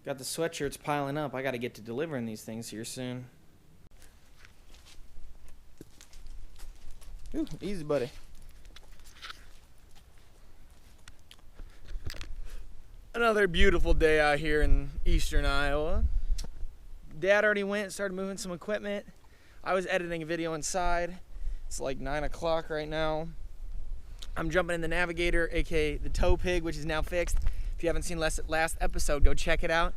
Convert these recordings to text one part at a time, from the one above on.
Got the sweatshirts piling up. I got to get to delivering these things here soon. Ooh, easy, buddy. Another beautiful day out here in eastern Iowa. Dad already went and started moving some equipment. I was editing a video inside. It's like 9 o'clock right now. I'm jumping in the Navigator, aka the tow pig, which is now fixed. If you haven't seen last episode, go check it out.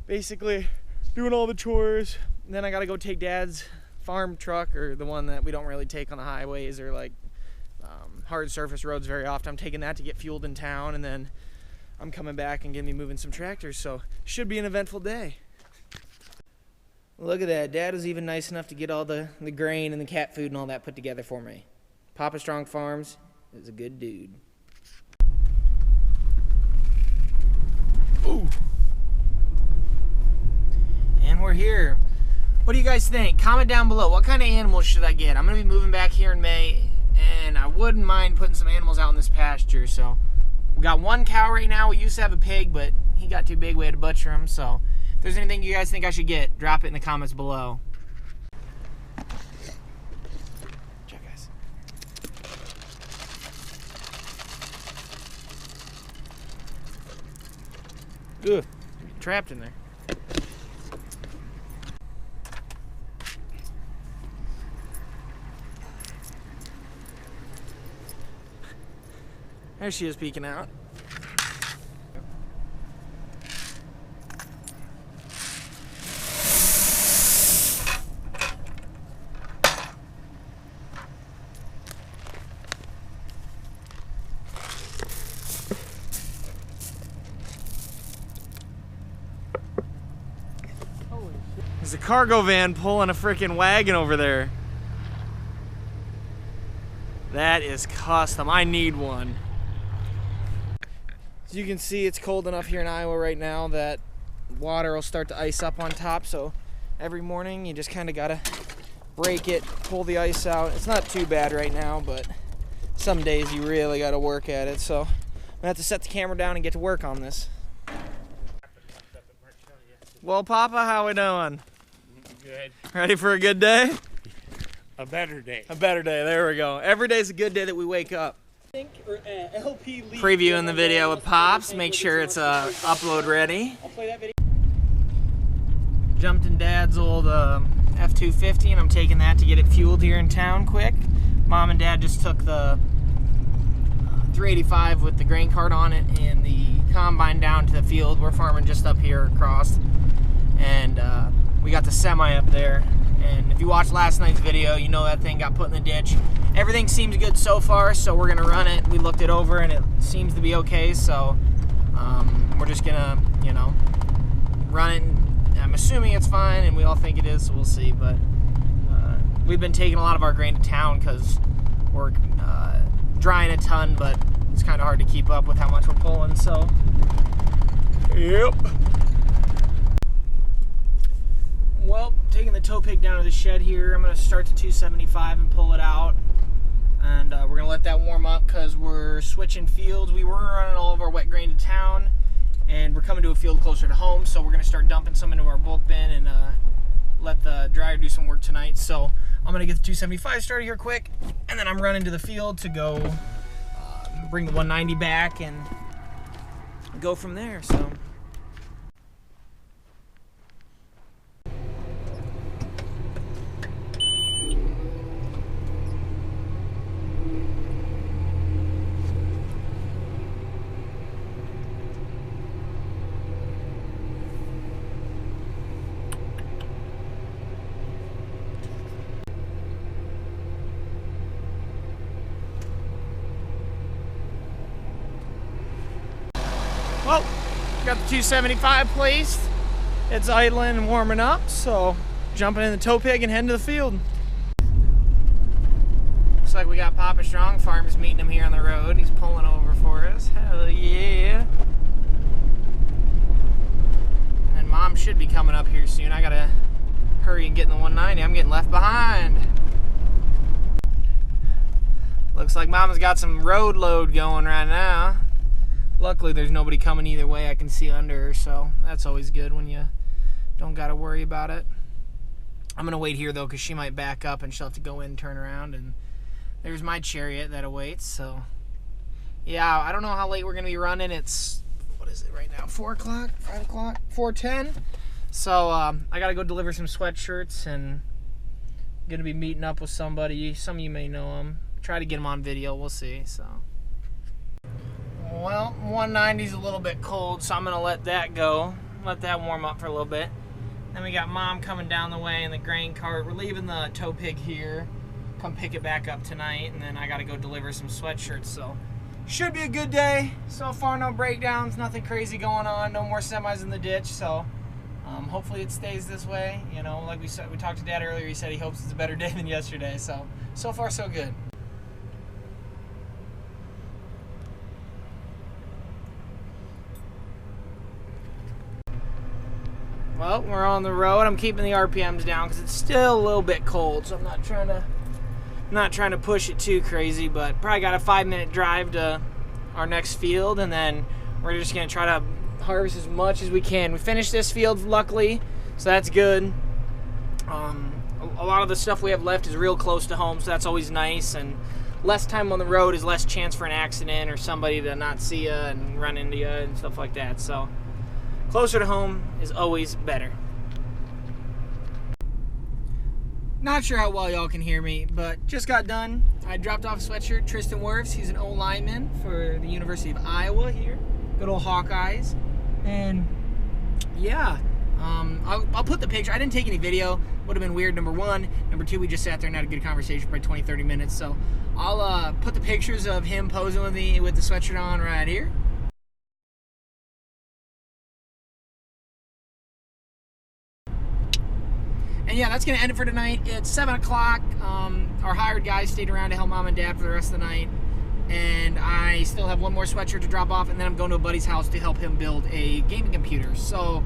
Basically, doing all the chores. And then I gotta go take Dad's farm truck, or the one that we don't really take on the highways or like hard surface roads very often. I'm taking that to get fueled in town, and then I'm coming back and gonna be moving some tractors, so should be an eventful day. Look at that. Dad was even nice enough to get all the grain and the cat food and all that put together for me. Papa StrongFarms is a good dude. Ooh. And we're here. What do you guys think? Comment down below. What kind of animals should I get? I'm going to be moving back here in May, and I wouldn't mind putting some animals out in this pasture. So we got one cow right now. We used to have a pig, but he got too big. We had to butcher him. So if there's anything you guys think I should get, drop it in the comments below. Check, guys. Ugh, trapped in there. There she is peeking out. There's a cargo van pulling a freaking wagon over there. That is custom. I need one. As you can see, it's cold enough here in Iowa right now that water will start to ice up on top, so every morning you just kind of gotta break it, pull the ice out. It's not too bad right now, but some days you really gotta work at it, so I'm gonna have to set the camera down and get to work on this. Well, Papa, how we doing? Good. Ready for a good day? A better day. A better day, there we go. Every day's a good day that we wake up. Previewing the video with Pops, make sure it's upload ready. I'll play that video. Jumped in Dad's old F-250, and I'm taking that to get it fueled here in town quick. Mom and Dad just took the 385 with the grain cart on it and the combine down to the field. We're farming just up here across, and we got the semi up there. And if you watched last night's video, you know that thing got put in the ditch. Everything seems good so far, so we're gonna run it. We looked it over and it seems to be okay, so we're just gonna, you know, run it. I'm assuming it's fine, and we all think it is, so we'll see. But we've been taking a lot of our grain to town because we're drying a ton, but it's kind of hard to keep up with how much we're pulling, so. Yep. Well, taking the tow pig down to the shed here. I'm going to start the 275 and pull it out. And we're going to let that warm up because we're switching fields. We were running all of our wet grain to town, and we're coming to a field closer to home, so we're going to start dumping some into our bulk bin and let the dryer do some work tonight. So I'm going to get the 275 started here quick, and then I'm running to the field to go bring the 190 back and go from there. So. Well, got the 275 placed. It's idling and warming up, so jumping in the tow pig and heading to the field. Looks like we got Papa StrongFarms meeting him here on the road. He's pulling over for us. Hell yeah. And Mom should be coming up here soon. I gotta hurry and get in the 190. I'm getting left behind. Looks like Mama's got some road load going right now. Luckily, there's nobody coming either way I can see under her, so that's always good when you don't got to worry about it. I'm going to wait here, though, because she might back up and she'll have to go in and turn around. And there's my chariot that awaits, so... Yeah, I don't know how late we're going to be running. It's, what is it right now, 4 o'clock, 5 o'clock, 4:10? So I got to go deliver some sweatshirts and going to be meeting up with somebody. Some of you may know him. Try to get him on video. We'll see, so... Well, 190's a little bit cold, so I'm going to let that go. Let that warm up for a little bit. Then we got Mom coming down the way in the grain cart. We're leaving the tow pig here. Come pick it back up tonight, and then I got to go deliver some sweatshirts, so... Should be a good day. So far, no breakdowns, nothing crazy going on, no more semis in the ditch, so hopefully it stays this way. You know, like we talked to Dad earlier, he said he hopes it's a better day than yesterday, so far so good. Well, we're on the road. I'm keeping the RPMs down because it's still a little bit cold, so I'm not trying to push it too crazy, but probably got a 5-minute drive to our next field, and then we're just going to try to harvest as much as we can. We finished this field, luckily, so that's good. A lot of the stuff we have left is real close to home, so that's always nice, and less time on the road is less chance for an accident or somebody to not see you and run into you and stuff like that, so closer to home is always better. Not sure how well y'all can hear me, but just got done. I dropped off a sweatshirt. Tristan Wirfs, he's an O lineman for the University of Iowa here. Good old Hawkeyes. And yeah, I'll put the picture. I didn't take any video. Would have been weird, number one. Number two, we just sat there and had a good conversation for 20, 30 minutes. So I'll put the pictures of him posing with me with the sweatshirt on right here. And yeah, that's going to end it for tonight. It's 7 o'clock. Our hired guys stayed around to help Mom and Dad for the rest of the night. And I still have one more sweatshirt to drop off, and then I'm going to a buddy's house to help him build a gaming computer. So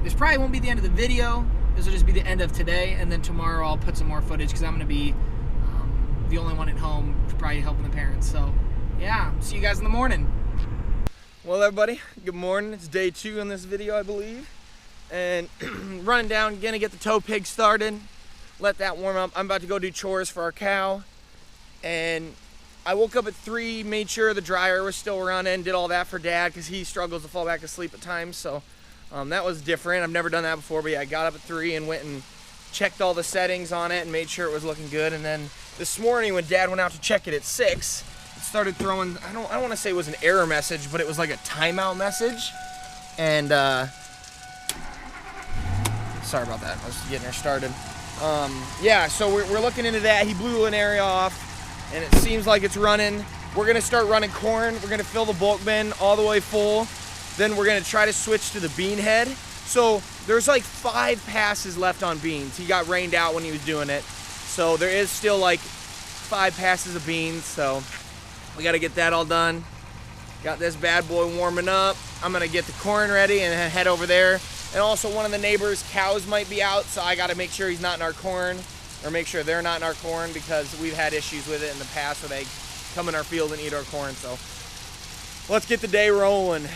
this probably won't be the end of the video. This will just be the end of today, and then tomorrow I'll put some more footage because I'm going to be the only one at home probably helping the parents. So yeah, see you guys in the morning. Well, everybody, good morning. It's day 2 on this video, I believe. And running down, gonna get the tow pig started, let that warm up. I'm about to go do chores for our cow. And I woke up at 3, made sure the dryer was still running, did all that for Dad because he struggles to fall back asleep at times. So that was different. I've never done that before, but yeah, I got up at 3 and went and checked all the settings on it and made sure it was looking good. And then this morning when Dad went out to check it at 6, it started throwing, I don't want to say it was an error message, but it was like a timeout message. And sorry about that, I was getting her started. Yeah, so we're looking into that. He blew an area off, and it seems like it's running. We're gonna start running corn. We're gonna fill the bulk bin all the way full. Then we're gonna try to switch to the bean head. So there's like 5 passes left on beans. He got rained out when he was doing it. So there is still like 5 passes of beans, so we gotta get that all done. Got this bad boy warming up. I'm gonna get the corn ready and head over there. And also one of the neighbors' cows might be out, so I gotta make sure he's not in our corn, or make sure they're not in our corn, because we've had issues with it in the past where they come in our field and eat our corn. So let's get the day rolling.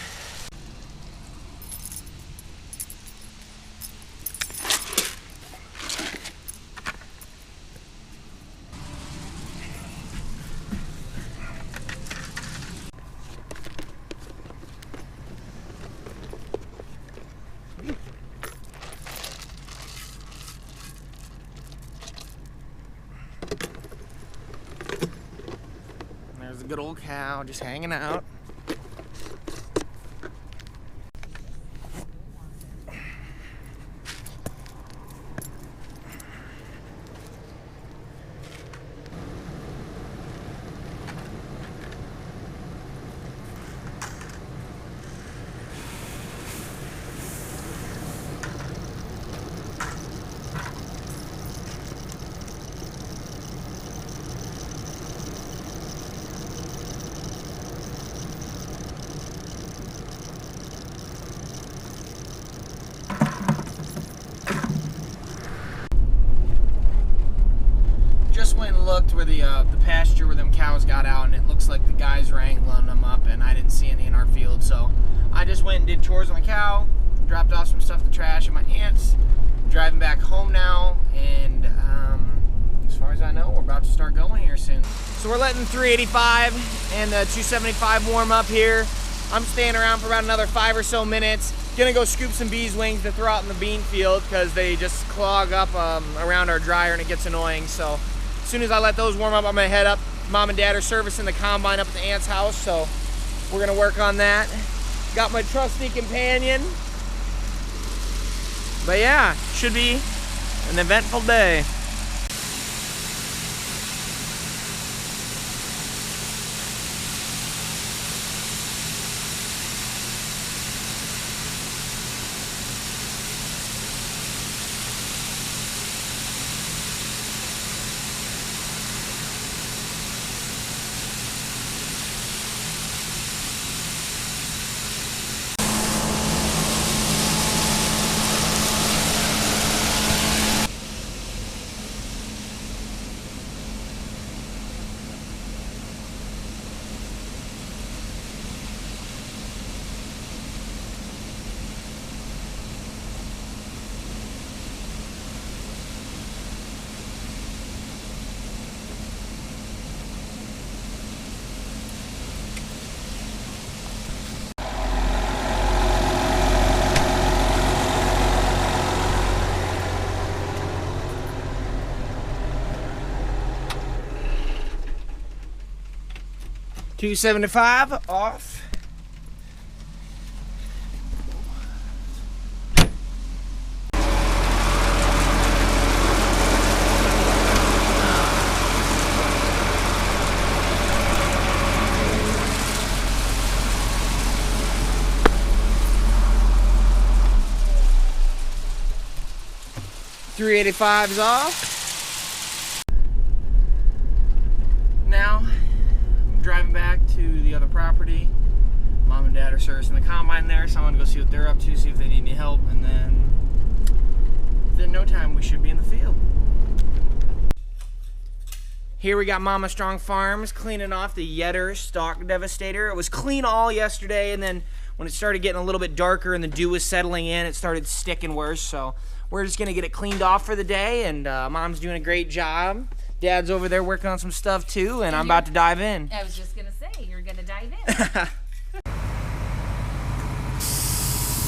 There's a good old cow just hanging out. Went and looked where the pasture where them cows got out, and it looks like the guys wrangling them up, and I didn't see any in our field, so I just went and did chores on the cow, dropped off some stuff to trash at my aunt's, driving back home now, and as far as I know, we're about to start going here soon. So we're letting 385 and the 275 warm up here. I'm staying around for about another 5 or so minutes. Gonna go scoop some bees wings to throw out in the bean field because they just clog up around our dryer and it gets annoying. So as soon as I let those warm up, I'm gonna head up. Mom and Dad are servicing the combine up at the aunt's house, so we're gonna work on that. Got my trusty companion. But yeah, should be an eventful day. $275 off. $385 is off. Now driving back to the other property. Mom and Dad are servicing the combine there, so I'm gonna go see what they're up to, see if they need any help, and then within no time we should be in the field. Here we got Mama Strong Farms cleaning off the Yetter Stalk Devastator. It was clean all yesterday, and then when it started getting a little bit darker and the dew was settling in, it started sticking worse, so we're just gonna get it cleaned off for the day, and Mom's doing a great job. Dad's over there working on some stuff too, and I'm about to dive in. I was just gonna say, you're gonna dive in.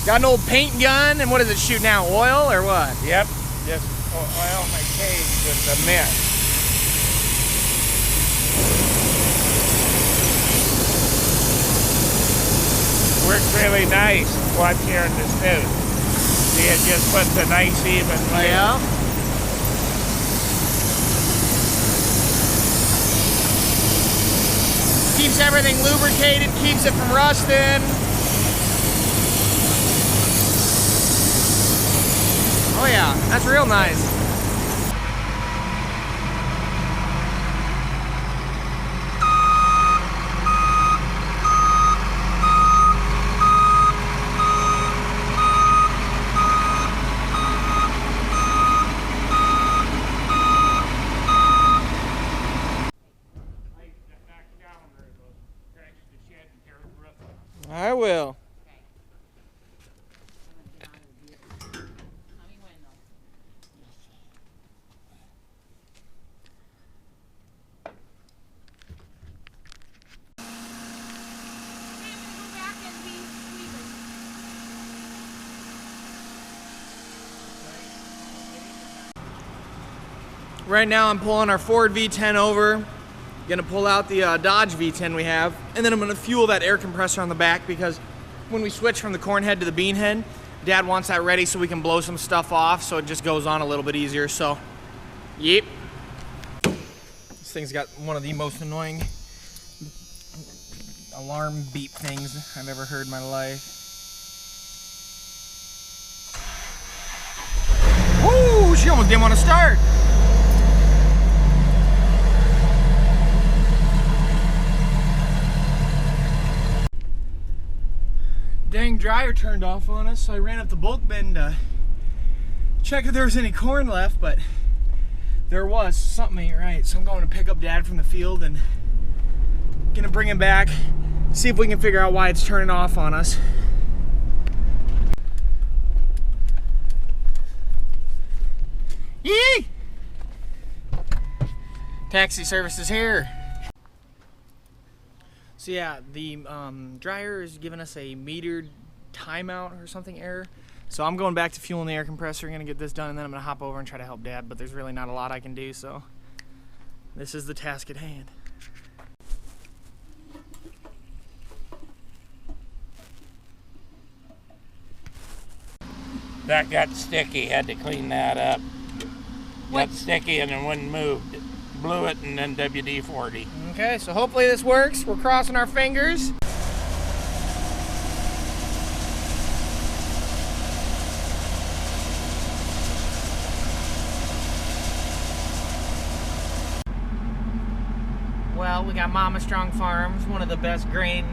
Got an old paint gun, and what does it shoot now? Oil or what? Yep, just oil my cage with the mist. Works really nice once you're in the snoot. See, it just puts a nice even layer. Yeah. Keeps everything lubricated, keeps it from rusting. Oh yeah, that's real nice. I will. Right now I'm pulling our Ford V10 over. Gonna pull out the Dodge V10 we have, and then I'm gonna fuel that air compressor on the back because when we switch from the corn head to the bean head, Dad wants that ready so we can blow some stuff off so it just goes on a little bit easier. So, yep. This thing's got one of the most annoying alarm beep things I've ever heard in my life. Woo! She almost didn't want to start. Dang dryer turned off on us, so I ran up the bulk bin to check if there was any corn left, but there was. Something ain't right. So I'm going to pick up Dad from the field and Gonna bring him back, see if we can figure out why it's turning off on us. Yee! Taxi service is here. So yeah, the dryer is giving us a metered timeout or something error. So I'm going back to fueling the air compressor. I'm gonna get this done, and then I'm gonna hop over and try to help Dad, but there's really not a lot I can do, so this is the task at hand. That got sticky, had to clean that up. Got sticky and it wouldn't move. Blew it and then WD-40. Okay, so hopefully this works. We're crossing our fingers. Well, we got Mama StrongFarms, one of the best grain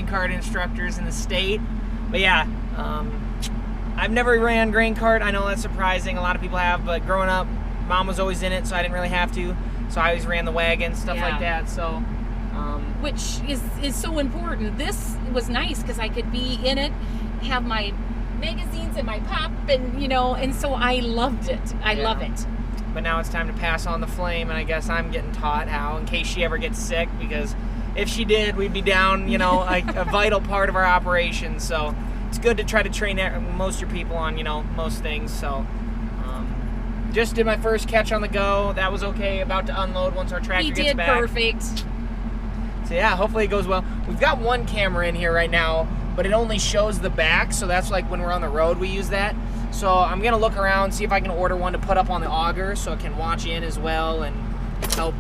cart instructors in the state. But yeah, I've never ran grain cart. I know that's surprising. A lot of people have, but growing up, Mom was always in it, so I didn't really have to. So I always ran the wagon, stuff like that. So, which is so important. This was nice because I could be in it, have my magazines and my pop, and and so I loved it. I love it. But now it's time to pass on the flame, and I guess I'm getting taught how, in case she ever gets sick, because if she did, we'd be down, like a vital part of our operation. So it's good to try to train most of your people on, most things. So just did my first catch on the go. That was okay. About to unload once our tractor gets back. He did perfect. So yeah, hopefully it goes well. We've got one camera in here right now, but it only shows the back. So that's like when we're on the road, we use that. So I'm gonna look around, see if I can order one to put up on the auger so it can watch in as well and help,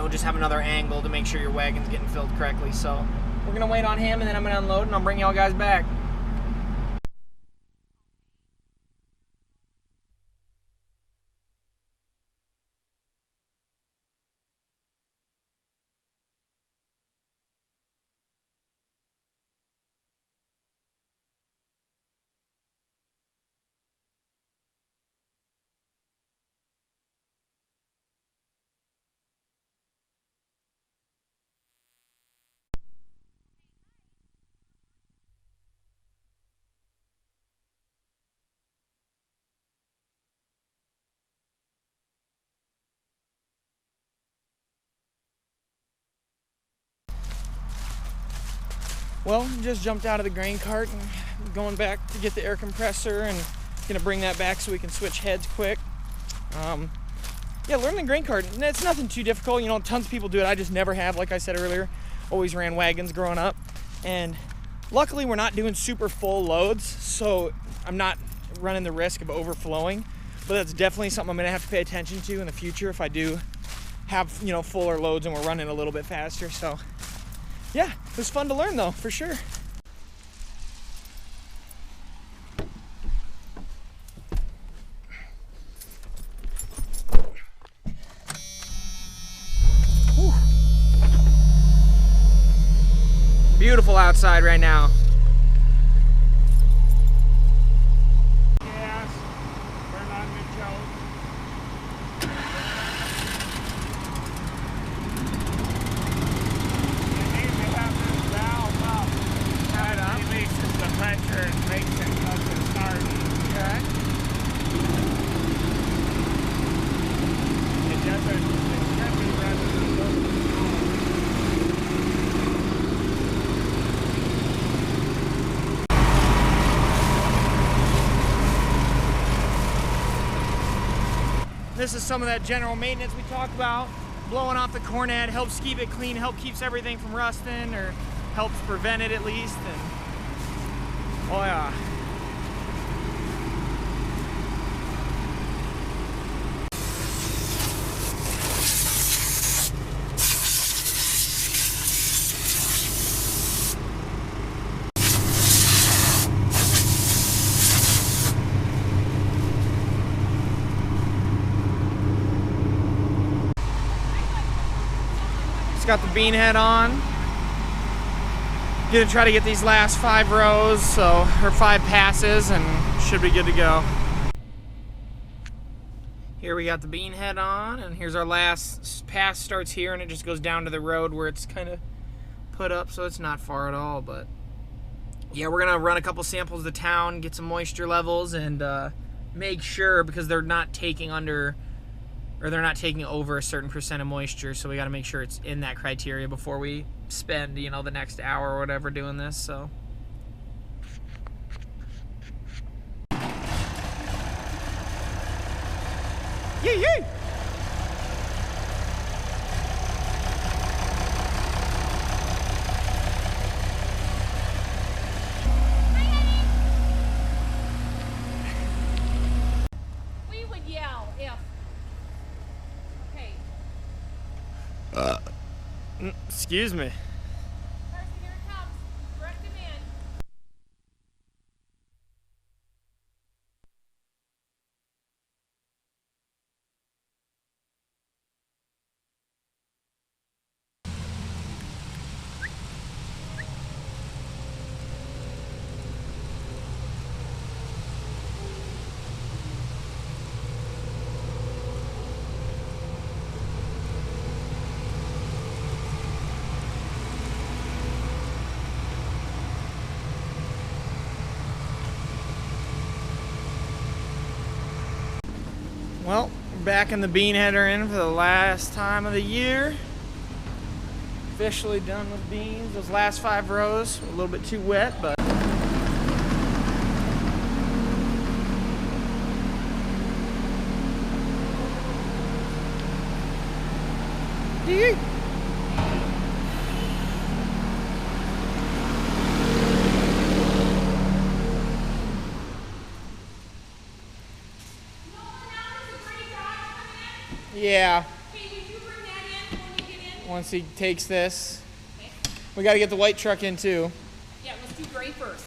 just have another angle to make sure your wagon's getting filled correctly. So we're gonna wait on him, and then I'm gonna unload, and I'll bring y'all guys back. Well, just jumped out of the grain cart and going back to get the air compressor and gonna bring that back so we can switch heads quick. Yeah, learning the grain cart, it's nothing too difficult. Tons of people do it. I just never have, like I said earlier. Always ran wagons growing up. And luckily we're not doing super full loads, so I'm not running the risk of overflowing. But that's definitely something I'm gonna have to pay attention to in the future if I do have, fuller loads and we're running a little bit faster. So yeah, it was fun to learn though, for sure. Whew. Beautiful outside right now. Gas, turn on the choke. Pressure and makes it doesn't start. Okay. It doesn't, it can be rather than a little bit This is some of that general maintenance we talked about. Blowing off the cornet helps keep it clean, keeps everything from rusting, or helps prevent it at least. And oh yeah. It's got the bean head on. Gonna try to get these last 5 rows, or 5 passes, and should be good to go. Here we got the bean head on, and here's our last pass. Starts here and it just goes down to the road where it's kind of put up, so it's not far at all. But yeah, we're gonna run a couple samples to town, get some moisture levels, and make sure, because they're not taking under, or they're not taking over a certain percent of moisture, so we got to make sure it's in that criteria before we spend, you know, the next hour or whatever doing this. So yay, yay. We would yell if. Okay. Excuse me. Carson, here it comes. Direct him in. Well, we're back in the bean header in for the last time of the year. Officially done with beans. Those last 5 rows were a little bit too wet, but yee. Yeah. Hey, would you bring that in when you get in? Once he takes this, Okay. we got to get the white truck in too. Yeah, let's do gray first.